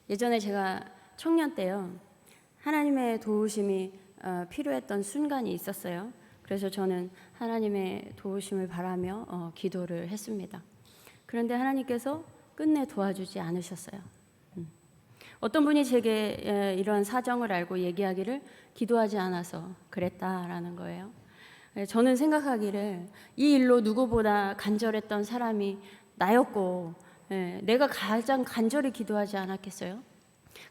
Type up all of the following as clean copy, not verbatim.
예전에 제가 청년 때요, 하나님의 도우심이 필요했던 순간이 있었어요. 그래서 저는 하나님의 도우심을 바라며 기도를 했습니다. 그런데 하나님께서 끝내 도와주지 않으셨어요. 어떤 분이 제게 이런 사정을 알고 얘기하기를 기도하지 않아서 그랬다라는 거예요. 저는 생각하기를 이 일로 누구보다 간절했던 사람이 나였고, 내가 가장 간절히 기도하지 않았겠어요?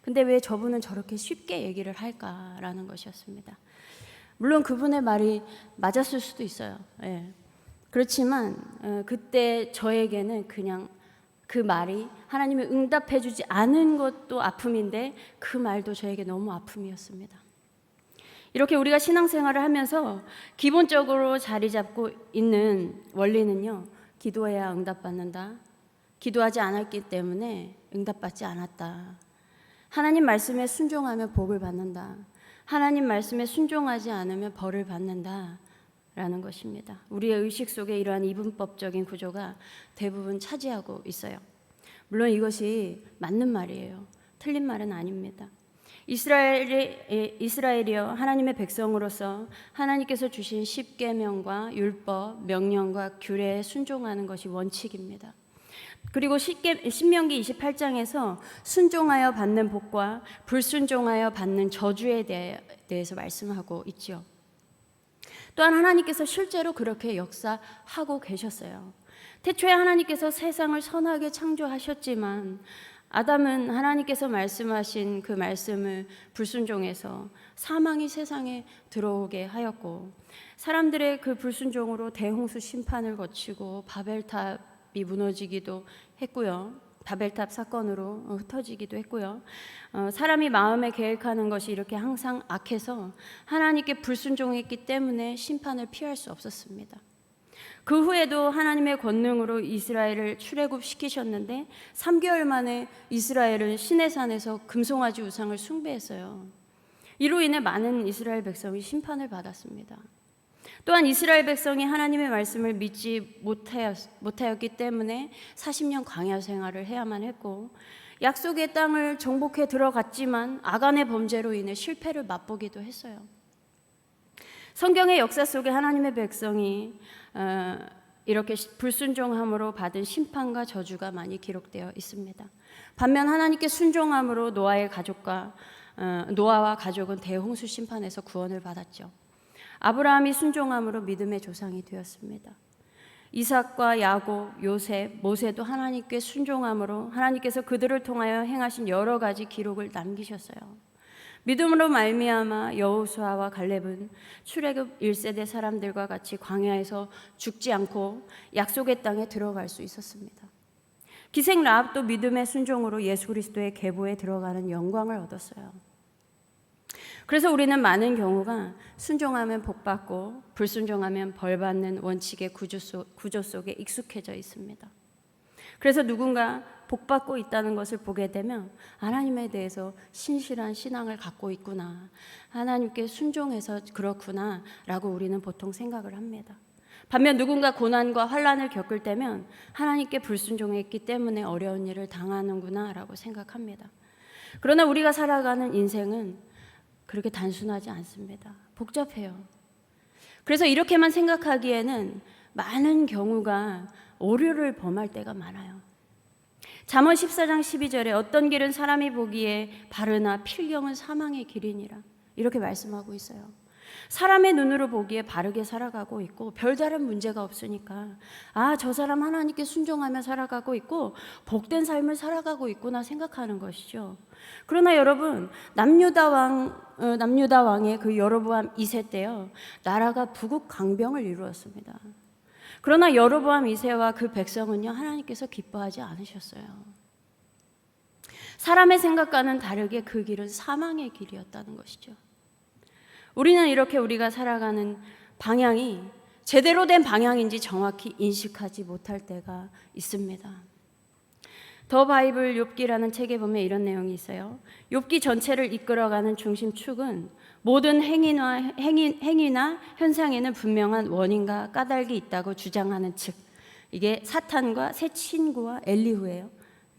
근데 왜 저분은 저렇게 쉽게 얘기를 할까라는 것이었습니다. 물론 그분의 말이 맞았을 수도 있어요. 그렇지만 그때 저에게는 그냥 그 말이 하나님이 응답해 주지 않은 것도 아픔인데 그 말도 저에게 너무 아픔이었습니다. 이렇게 우리가 신앙생활을 하면서 기본적으로 자리 잡고 있는 원리는요, 기도해야 응답받는다, 기도하지 않았기 때문에 응답받지 않았다, 하나님 말씀에 순종하면 복을 받는다, 하나님 말씀에 순종하지 않으면 벌을 받는다 라는 것입니다. 우리의 의식 속에 이러한 이분법적인 구조가 대부분 차지하고 있어요. 물론 이것이 맞는 말이에요. 틀린 말은 아닙니다. 이스라엘이여 하나님의 백성으로서 하나님께서 주신 십계명과 율법, 명령과 규례에 순종하는 것이 원칙입니다. 그리고 신명기 28장에서 순종하여 받는 복과 불순종하여 받는 저주에 대해서 말씀하고 있죠. 또한 하나님께서 실제로 그렇게 역사하고 계셨어요. 태초에 하나님께서 세상을 선하게 창조하셨지만 아담은 하나님께서 말씀하신 그 말씀을 불순종해서 사망이 세상에 들어오게 하였고, 사람들의 그 불순종으로 대홍수 심판을 거치고 바벨탑이 무너지기도 했고요. 바벨탑 사건으로 흩어지기도 했고요. 사람이 마음에 계획하는 것이 이렇게 항상 악해서 하나님께 불순종했기 때문에 심판을 피할 수 없었습니다. 그 후에도 하나님의 권능으로 이스라엘을 출애굽시키셨는데 3개월 만에 이스라엘은 시내산에서 금송아지 우상을 숭배했어요. 이로 인해 많은 이스라엘 백성이 심판을 받았습니다. 또한 이스라엘 백성이 하나님의 말씀을 믿지 못하였기 때문에 40년 광야 생활을 해야만 했고, 약속의 땅을 정복해 들어갔지만 아간의 범죄로 인해 실패를 맛보기도 했어요. 성경의 역사 속에 하나님의 백성이 이렇게 불순종함으로 받은 심판과 저주가 많이 기록되어 있습니다. 반면 하나님께 순종함으로 노아와 가족은 대홍수 심판에서 구원을 받았죠. 아브라함이 순종함으로 믿음의 조상이 되었습니다. 이삭과 야곱, 요셉, 모세도 하나님께 순종함으로 하나님께서 그들을 통하여 행하신 여러 가지 기록을 남기셨어요. 믿음으로 말미암아 여호수아와 갈렙은 출애굽 1세대 사람들과 같이 광야에서 죽지 않고 약속의 땅에 들어갈 수 있었습니다. 기생 라합도 믿음의 순종으로 예수 그리스도의 계보에 들어가는 영광을 얻었어요. 그래서 우리는 많은 경우가 순종하면 복받고 불순종하면 벌받는 원칙의 구조 속에 익숙해져 있습니다. 그래서 누군가 복받고 있다는 것을 보게 되면 하나님에 대해서 신실한 신앙을 갖고 있구나, 하나님께 순종해서 그렇구나 라고 우리는 보통 생각을 합니다. 반면 누군가 고난과 환난을 겪을 때면 하나님께 불순종했기 때문에 어려운 일을 당하는구나 라고 생각합니다. 그러나 우리가 살아가는 인생은 그렇게 단순하지 않습니다. 복잡해요. 그래서 이렇게만 생각하기에는 많은 경우가 오류를 범할 때가 많아요. 잠언 14장 12절에 어떤 길은 사람이 보기에 바르나 필경은 사망의 길이니라, 이렇게 말씀하고 있어요. 사람의 눈으로 보기에 바르게 살아가고 있고 별다른 문제가 없으니까 저 사람 하나님께 순종하며 살아가고 있고 복된 삶을 살아가고 있구나 생각하는 것이죠. 그러나 여러분, 남유다 왕의 그 여로보암 2세 때요, 나라가 부국강병을 이루었습니다. 그러나 여로보암 2세와 그 백성은요, 하나님께서 기뻐하지 않으셨어요. 사람의 생각과는 다르게 그 길은 사망의 길이었다는 것이죠. 우리는 이렇게 우리가 살아가는 방향이 제대로 된 방향인지 정확히 인식하지 못할 때가 있습니다. 더 바이블 욥기라는 책에 보면 이런 내용이 있어요. 욥기 전체를 이끌어가는 중심축은 모든 행위나 현상에는 분명한 원인과 까닭이 있다고 주장하는 측, 이게 사탄과 새 친구와 엘리후예요.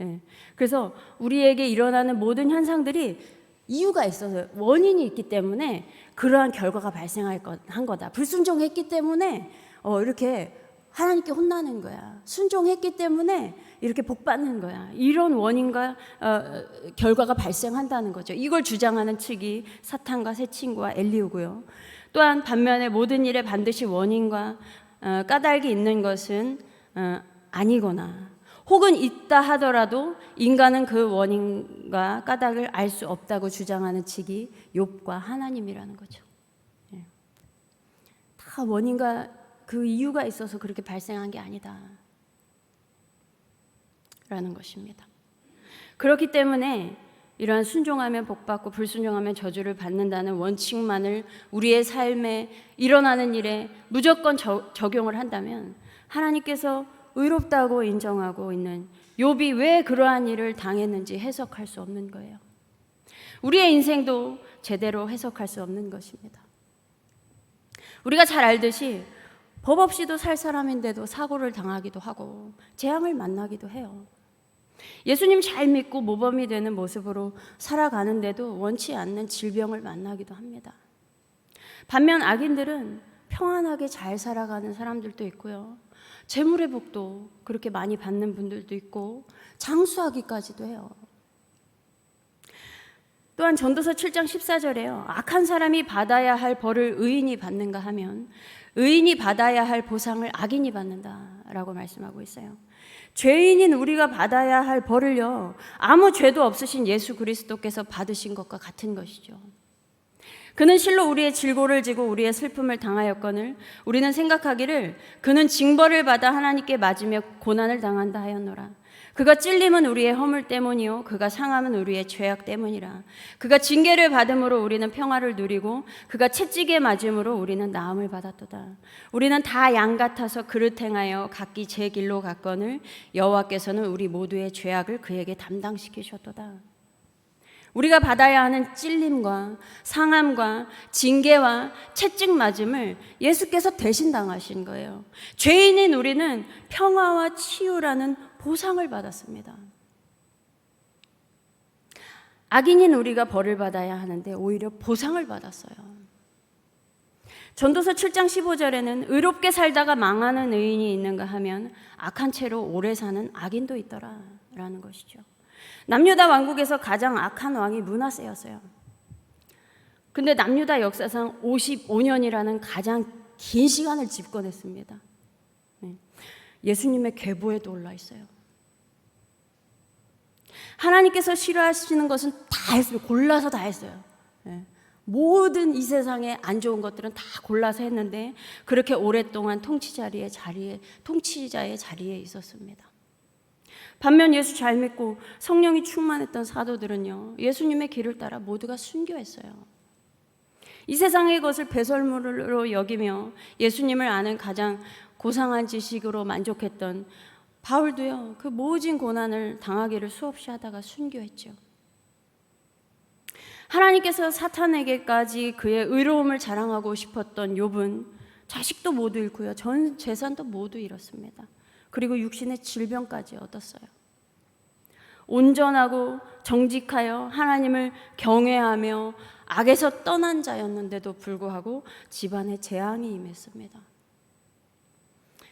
예. 그래서 우리에게 일어나는 모든 현상들이 이유가 있어서 원인이 있기 때문에 그러한 결과가 발생한 거다. 불순종했기 때문에 이렇게 하나님께 혼나는 거야. 순종했기 때문에 이렇게 복 받는 거야. 이런 원인과 결과가 발생한다는 거죠. 이걸 주장하는 측이 사탄과 새 친구와 엘리후고요. 또한 반면에 모든 일에 반드시 원인과 까닭이 있는 것은 아니거나 혹은 있다 하더라도 인간은 그 원인과 까닭을 알 수 없다고 주장하는 측이 욥과 하나님이라는 거죠. 다 원인과 그 이유가 있어서 그렇게 발생한 게 아니다 라는 것입니다. 그렇기 때문에 이러한 순종하면 복받고 불순종하면 저주를 받는다는 원칙만을 우리의 삶에 일어나는 일에 무조건 적용을 한다면 하나님께서 의롭다고 인정하고 있는 욥이 왜 그러한 일을 당했는지 해석할 수 없는 거예요. 우리의 인생도 제대로 해석할 수 없는 것입니다. 우리가 잘 알듯이 법 없이도 살 사람인데도 사고를 당하기도 하고 재앙을 만나기도 해요. 예수님 잘 믿고 모범이 되는 모습으로 살아가는데도 원치 않는 질병을 만나기도 합니다. 반면 악인들은 평안하게 잘 살아가는 사람들도 있고요. 재물의 복도 그렇게 많이 받는 분들도 있고 장수하기까지도 해요. 또한 전도서 7장 14절에요. 악한 사람이 받아야 할 벌을 의인이 받는가 하면 의인이 받아야 할 보상을 악인이 받는다라고 말씀하고 있어요. 죄인인 우리가 받아야 할 벌을요, 아무 죄도 없으신 예수 그리스도께서 받으신 것과 같은 것이죠. 그는 실로 우리의 질고를 지고 우리의 슬픔을 당하였거늘 우리는 생각하기를 그는 징벌을 받아 하나님께 맞으며 고난을 당한다 하였노라. 그가 찔림은 우리의 허물 때문이요 그가 상함은 우리의 죄악 때문이라. 그가 징계를 받음으로 우리는 평화를 누리고 그가 채찍에 맞음으로 우리는 나음을 받았도다. 우리는 다 양 같아서 그릇 행하여 각기 제 길로 갔거늘 여호와께서는 우리 모두의 죄악을 그에게 담당시키셨도다. 우리가 받아야 하는 찔림과 상함과 징계와 채찍 맞음을 예수께서 대신 당하신 거예요. 죄인인 우리는 평화와 치유라는 보상을 받았습니다. 악인인 우리가 벌을 받아야 하는데 오히려 보상을 받았어요. 전도서 7장 15절에는 의롭게 살다가 망하는 의인이 있는가 하면 악한 채로 오래 사는 악인도 있더라 라는 것이죠. 남유다 왕국에서 가장 악한 왕이 므낫세였어요. 근데 남유다 역사상 55년이라는 가장 긴 시간을 집권했습니다. 예수님의 계보에도 올라 있어요. 하나님께서 싫어하시는 것은 다 했어요. 골라서 다 했어요. 모든 이 세상에 안 좋은 것들은 다 골라서 했는데 그렇게 오랫동안 통치자의 자리에 있었습니다. 반면 예수 잘 믿고 성령이 충만했던 사도들은요, 예수님의 길을 따라 모두가 순교했어요. 이 세상의 것을 배설물로 여기며 예수님을 아는 가장 고상한 지식으로 만족했던 바울도요, 그 모진 고난을 당하기를 수없이 하다가 순교했죠. 하나님께서 사탄에게까지 그의 의로움을 자랑하고 싶었던 욥은 자식도 모두 잃고요, 전 재산도 모두 잃었습니다. 그리고 육신의 질병까지 얻었어요. 온전하고 정직하여 하나님을 경외하며 악에서 떠난 자였는데도 불구하고 집안에 재앙이 임했습니다.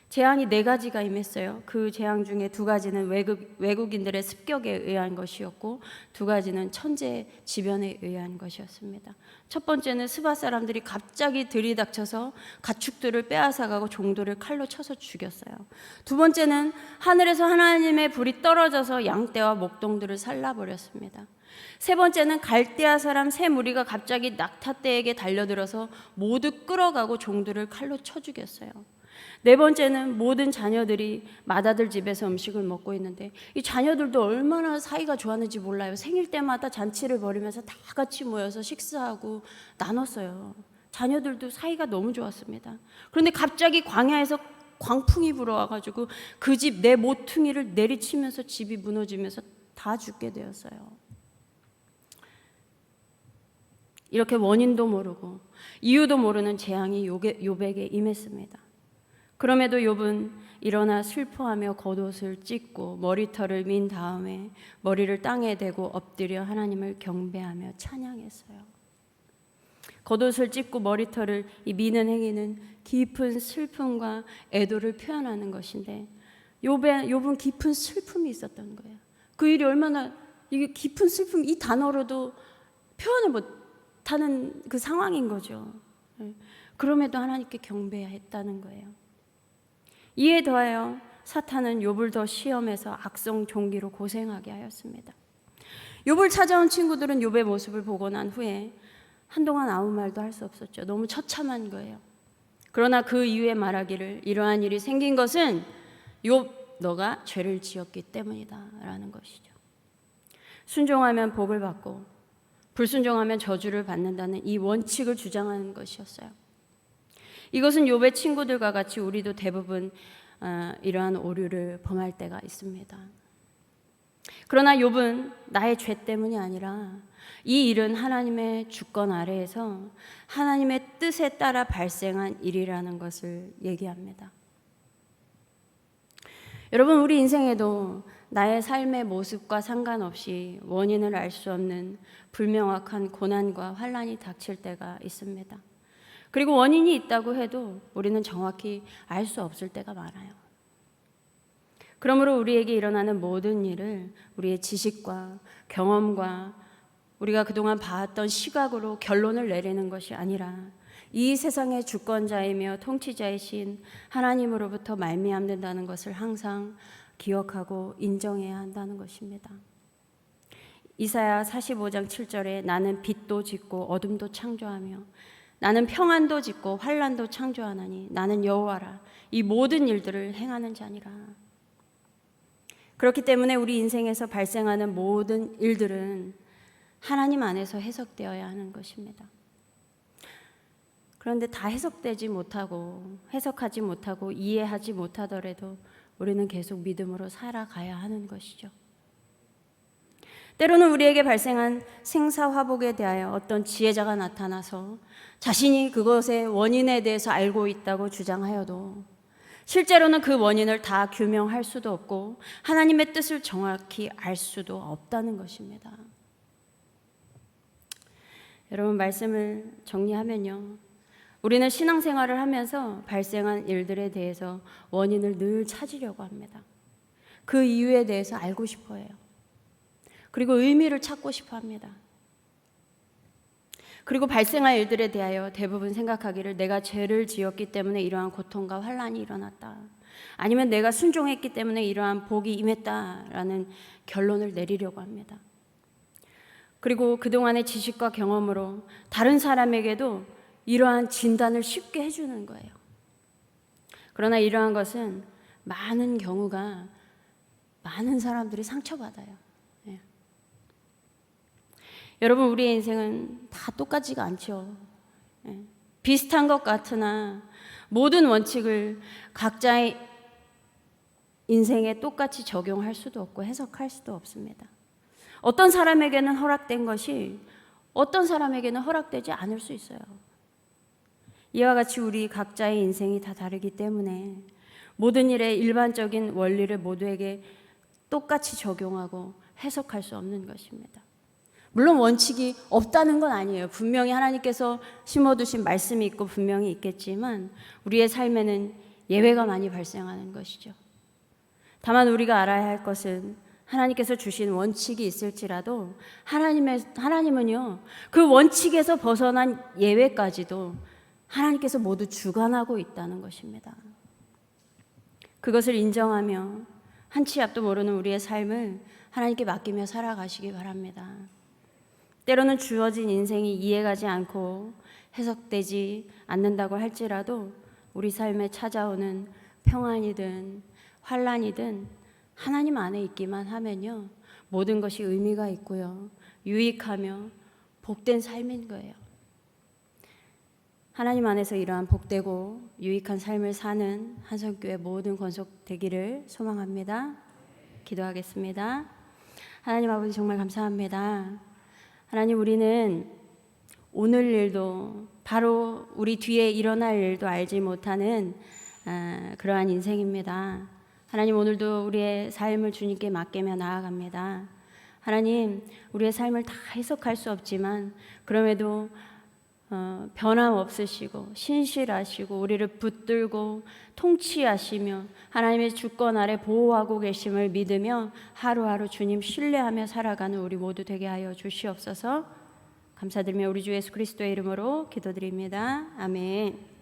재앙이 4가지가 임했어요. 그 재앙 중에 2가지는 외국인들의 습격에 의한 것이었고 2가지는 천재 지변에 의한 것이었습니다. 첫 번째는 스바 사람들이 갑자기 들이닥쳐서 가축들을 빼앗아가고 종들을 칼로 쳐서 죽였어요. 2번째는 하늘에서 하나님의 불이 떨어져서 양떼와 목동들을 살라버렸습니다. 3번째는 갈대아 사람 세 무리가 갑자기 낙타떼에게 달려들어서 모두 끌어가고 종들을 칼로 쳐 죽였어요. 4번째는 모든 자녀들이 맏아들 집에서 음식을 먹고 있는데 이 자녀들도 얼마나 사이가 좋았는지 몰라요. 생일 때마다 잔치를 벌이면서 다 같이 모여서 식사하고 나눴어요. 자녀들도 사이가 너무 좋았습니다. 그런데 갑자기 광야에서 광풍이 불어와가지고 그 집 내 모퉁이를 내리치면서 집이 무너지면서 다 죽게 되었어요. 이렇게 원인도 모르고 이유도 모르는 재앙이 욥에게 임했습니다. 그럼에도 욥은 일어나 슬퍼하며 겉옷을 찢고 머리털을 민 다음에 머리를 땅에 대고 엎드려 하나님을 경배하며 찬양했어요. 겉옷을 찢고 머리털을 미는 행위는 깊은 슬픔과 애도를 표현하는 것인데 욥은 깊은 슬픔이 있었던 거예요. 그 일이 얼마나 이게 깊은 슬픔, 이 단어로도 표현을 못하는 그 상황인 거죠. 그럼에도 하나님께 경배했다는 거예요. 이에 더하여 사탄은 욥을 더 시험해서 악성 종기로 고생하게 하였습니다. 욥을 찾아온 친구들은 욥의 모습을 보고 난 후에 한동안 아무 말도 할 수 없었죠. 너무 처참한 거예요. 그러나 그 이후에 말하기를 이러한 일이 생긴 것은 욥 너가 죄를 지었기 때문이다 라는 것이죠. 순종하면 복을 받고 불순종하면 저주를 받는다는 이 원칙을 주장하는 것이었어요. 이것은 욥의 친구들과 같이 우리도 대부분 이러한 오류를 범할 때가 있습니다. 그러나 욥은 나의 죄 때문이 아니라 이 일은 하나님의 주권 아래에서 하나님의 뜻에 따라 발생한 일이라는 것을 얘기합니다. 여러분, 우리 인생에도 나의 삶의 모습과 상관없이 원인을 알 수 없는 불명확한 고난과 환난이 닥칠 때가 있습니다. 그리고 원인이 있다고 해도 우리는 정확히 알 수 없을 때가 많아요. 그러므로 우리에게 일어나는 모든 일을 우리의 지식과 경험과 우리가 그동안 봐왔던 시각으로 결론을 내리는 것이 아니라 이 세상의 주권자이며 통치자이신 하나님으로부터 말미암는다는 것을 항상 기억하고 인정해야 한다는 것입니다. 이사야 45장 7절에 나는 빛도 짓고 어둠도 창조하며 나는 평안도 짓고 환난도 창조하나니 나는 여호와라 이 모든 일들을 행하는 자니라. 그렇기 때문에 우리 인생에서 발생하는 모든 일들은 하나님 안에서 해석되어야 하는 것입니다. 그런데 다 해석되지 못하고 해석하지 못하고 이해하지 못하더라도 우리는 계속 믿음으로 살아가야 하는 것이죠. 때로는 우리에게 발생한 생사화복에 대하여 어떤 지혜자가 나타나서 자신이 그것의 원인에 대해서 알고 있다고 주장하여도 실제로는 그 원인을 다 규명할 수도 없고 하나님의 뜻을 정확히 알 수도 없다는 것입니다. 여러분, 말씀을 정리하면요, 우리는 신앙생활을 하면서 발생한 일들에 대해서 원인을 늘 찾으려고 합니다. 그 이유에 대해서 알고 싶어 해요. 그리고 의미를 찾고 싶어 합니다. 그리고 발생할 일들에 대하여 대부분 생각하기를 내가 죄를 지었기 때문에 이러한 고통과 환난이 일어났다. 아니면 내가 순종했기 때문에 이러한 복이 임했다라는 결론을 내리려고 합니다. 그리고 그동안의 지식과 경험으로 다른 사람에게도 이러한 진단을 쉽게 해주는 거예요. 그러나 이러한 것은 많은 경우가 많은 사람들이 상처받아요. 예. 여러분, 우리의 인생은 다 똑같지가 않죠. 예. 비슷한 것 같으나 모든 원칙을 각자의 인생에 똑같이 적용할 수도 없고 해석할 수도 없습니다. 어떤 사람에게는 허락된 것이 어떤 사람에게는 허락되지 않을 수 있어요. 이와 같이 우리 각자의 인생이 다 다르기 때문에 모든 일의 일반적인 원리를 모두에게 똑같이 적용하고 해석할 수 없는 것입니다. 물론 원칙이 없다는 건 아니에요. 분명히 하나님께서 심어두신 말씀이 있고 분명히 있겠지만 우리의 삶에는 예외가 많이 발생하는 것이죠. 다만 우리가 알아야 할 것은 하나님께서 주신 원칙이 있을지라도 하나님은요, 그 원칙에서 벗어난 예외까지도 하나님께서 모두 주관하고 있다는 것입니다. 그것을 인정하며 한 치 앞도 모르는 우리의 삶을 하나님께 맡기며 살아가시기 바랍니다. 때로는 주어진 인생이 이해가지 않고 해석되지 않는다고 할지라도 우리 삶에 찾아오는 평안이든 환난이든 하나님 안에 있기만 하면요, 모든 것이 의미가 있고요, 유익하며 복된 삶인 거예요. 하나님 안에서 이러한 복되고 유익한 삶을 사는 한성교회 모든 권속되기를 소망합니다. 기도하겠습니다. 하나님 아버지, 정말 감사합니다. 하나님, 우리는 오늘 일도 바로 우리 뒤에 일어날 일도 알지 못하는 그러한 인생입니다. 하나님, 오늘도 우리의 삶을 주님께 맡기며 나아갑니다. 하나님, 우리의 삶을 다 해석할 수 없지만 그럼에도 변함없으시고 신실하시고 우리를 붙들고 통치하시며 하나님의 주권 아래 보호하고 계심을 믿으며 하루하루 주님 신뢰하며 살아가는 우리 모두 되게 하여 주시옵소서. 감사드리며 우리 주 예수 그리스도의 이름으로 기도드립니다. 아멘.